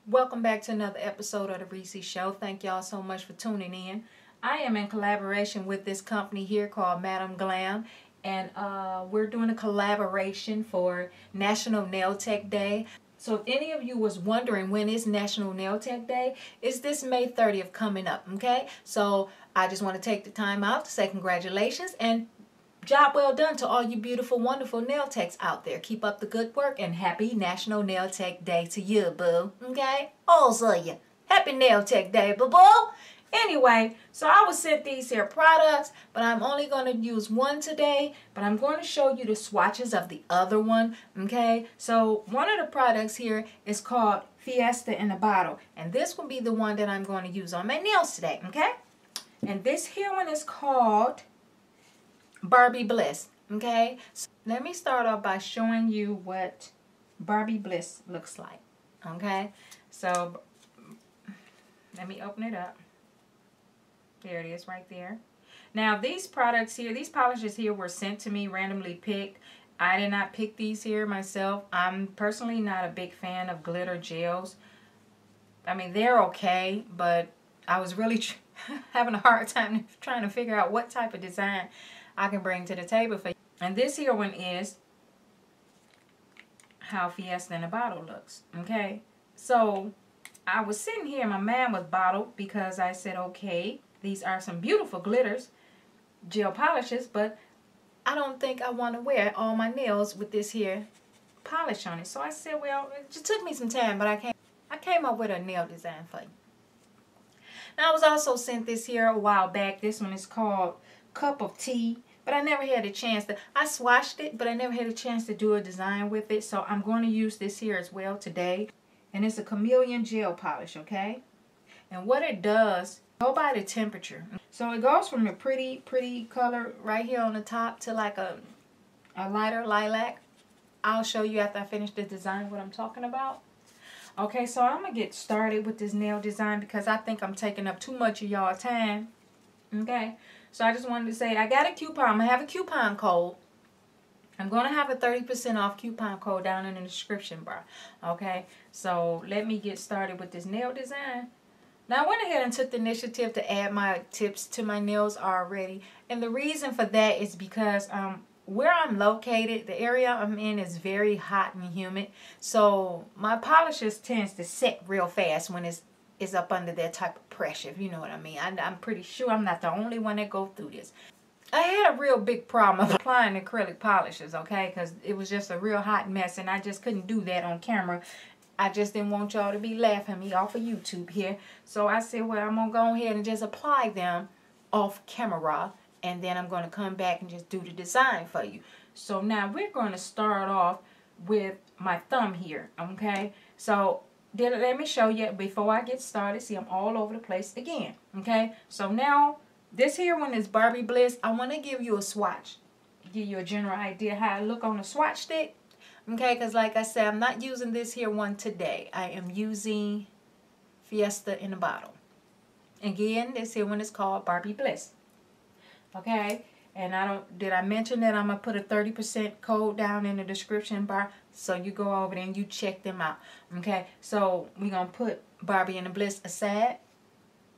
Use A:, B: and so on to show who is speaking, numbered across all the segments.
A: Welcome back to another episode of the Reese Show. Thank y'all so much for tuning in. I am in collaboration with this company here called Madam Glam, and we're doing a collaboration for National Nail Tech Day. So if any of you was wondering when is National Nail Tech Day, it's this May 30th coming up, okay? So I just want to take the time out to say congratulations and job well done to all you beautiful, wonderful nail techs out there. Keep up the good work and happy National Nail Tech Day to you, boo. Okay? All of you. Happy Nail Tech Day, boo-boo. Anyway, so I was sent these here products, but I'm only going to use one today, but I'm going to show you the swatches of the other one, okay? So one of the products here is called Fiesta in a bottle, and this will be the one that I'm going to use on my nails today, okay? And this here one is called Barbie Bliss, okay? So let me start off by showing you what Barbie Bliss looks like, okay? So let me open it up. There it is right there. Now these products here, these polishes here were sent to me, randomly picked. I did not pick these here myself. I'm personally not a big fan of glitter gels. I mean, they're okay, but I was really having a hard time trying to figure out what type of design I can bring to the table for you. And this here one is how Fiesta in a bottle looks, okay? So I was sitting here, my mind was bottled because I said, okay, these are some beautiful glitters, gel polishes, but I don't think I want to wear all my nails with this here polish on it. So I said, well, it just took me some time, but I came up with a nail design for you. Now I was also sent this here a while back. This one is called Cup of Tea, but I never had a chance to, I swatched it, but I never had a chance to do a design with it. So I'm going to use this here as well today. And it's a chameleon gel polish, okay? And what it does, go by the temperature. So it goes from a pretty color right here on the top to like a lighter lilac. I'll show you after I finish the design what I'm talking about. Okay, so I'm going to get started with this nail design because I think I'm taking up too much of y'all time. Okay, so I just wanted to say I got a coupon. I'm going to have a coupon code. I'm going to have a 30% off coupon code down in the description bar. Okay, so let me get started with this nail design. Now I went ahead and took the initiative to add my tips to my nails already. And the reason for that is because where I'm located, the area I'm in is very hot and humid. So my polishes tends to set real fast when it's up under that type of pressure, if you know what I mean. I'm pretty sure I'm not the only one that go through this. I had a real big problem applying acrylic polishes, okay, because it was just a real hot mess and I just couldn't do that on camera. I just didn't want y'all to be laughing at me off of YouTube here. So I said, well, I'm going to go ahead and just apply them off camera. And then I'm going to come back and just do the design for you. So now we're going to start off with my thumb here, okay? So let me show you before I get started. See, I'm all over the place again, okay? So now this here one is Barbie Bliss. I want to give you a swatch. Give you a general idea how I look on a swatch stick. Okay, because like I said, I'm not using this here one today. I am using Fiesta in a bottle. Again, this here one is called Barbie Bliss. Okay, and did I mention that I'm going to put a 30% code down in the description bar? So you go over there and you check them out. Okay, so we're going to put Barbie and the Bliss aside.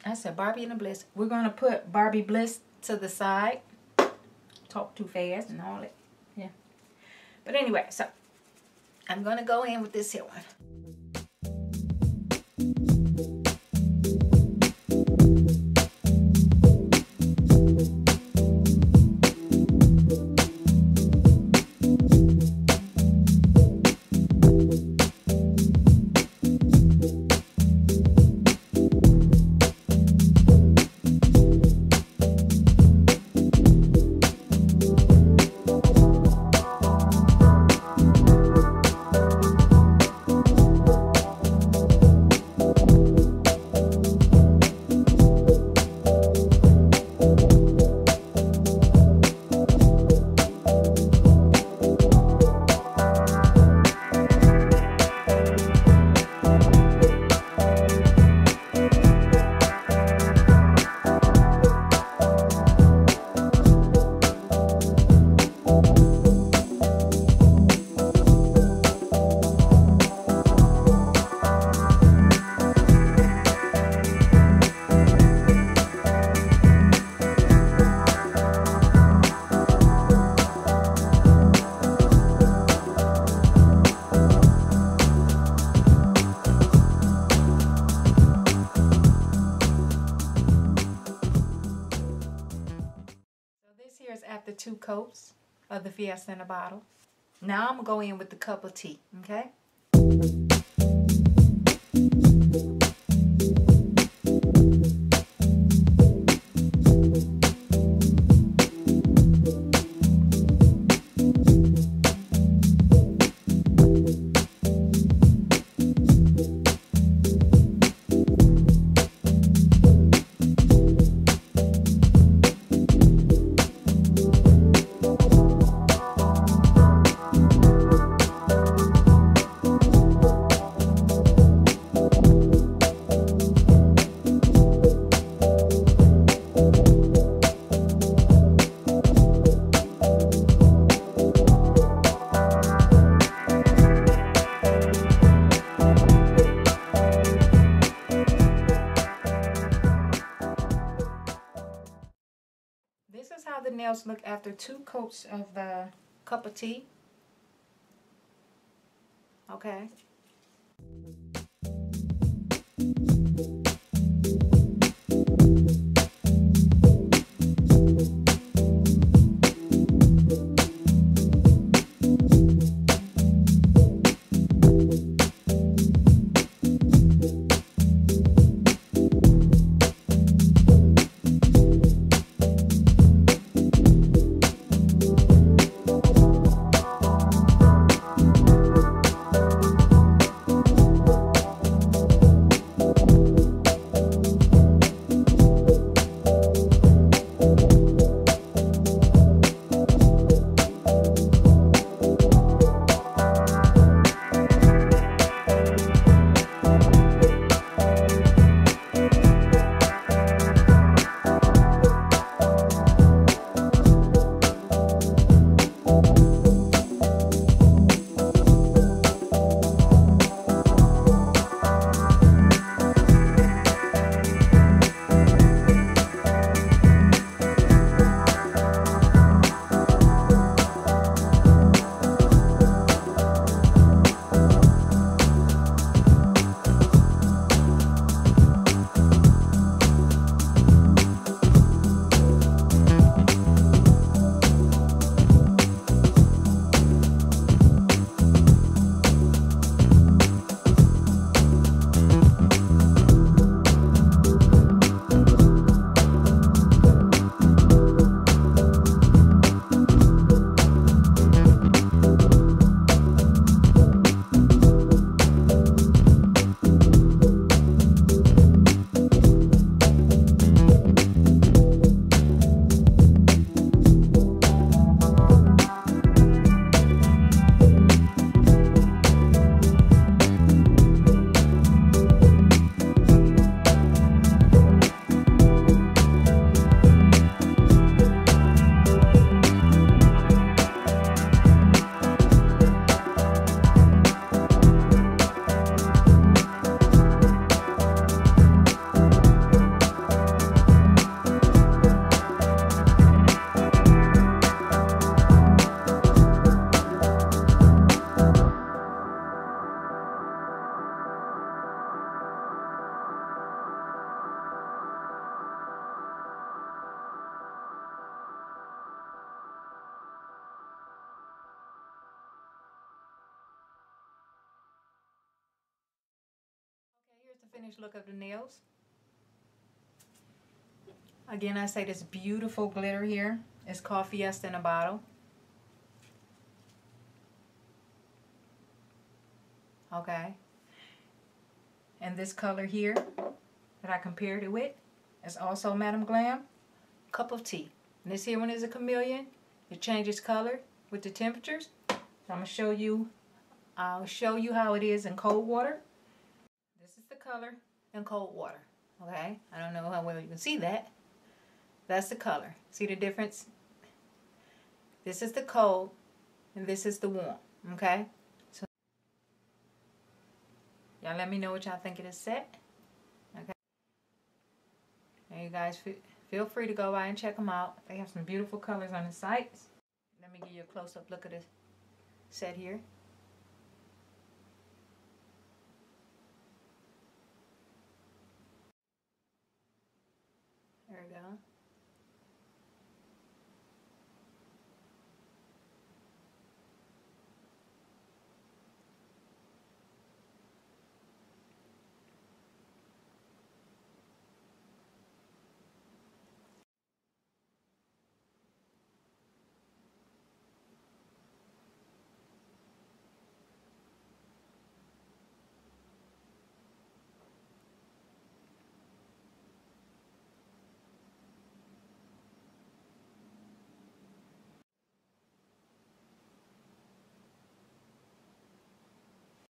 A: I said Barbie and the Bliss. We're going to put Barbie Bliss to the side. Talk too fast and all that. Yeah. But anyway, so I'm going to go in with this here one. after 2 coats of the Fiesta in a bottle. Now I'm going to go in with the cup of tea, okay? This is how the nails look after 2 coats of the cup of tea. Okay. Here's the finished look of the nails. Again, I say this beautiful glitter here is called Fiesta in a bottle. Okay. And this color here that I compared it with is also Madam Glam Cup of Tea. And this here one is a chameleon. It changes color with the temperatures. So I'm going to show you, I'll show you how it is in cold water. This is the color in cold water. Okay. I don't know how well you can see that. That's the color. See the difference? This is the cold and this is the warm. Okay. So y'all let me know what y'all think it is set. Okay. And you guys feel free to go by and check them out. They have some beautiful colors on the sites. Let me give you a close-up look at this set here. There we go.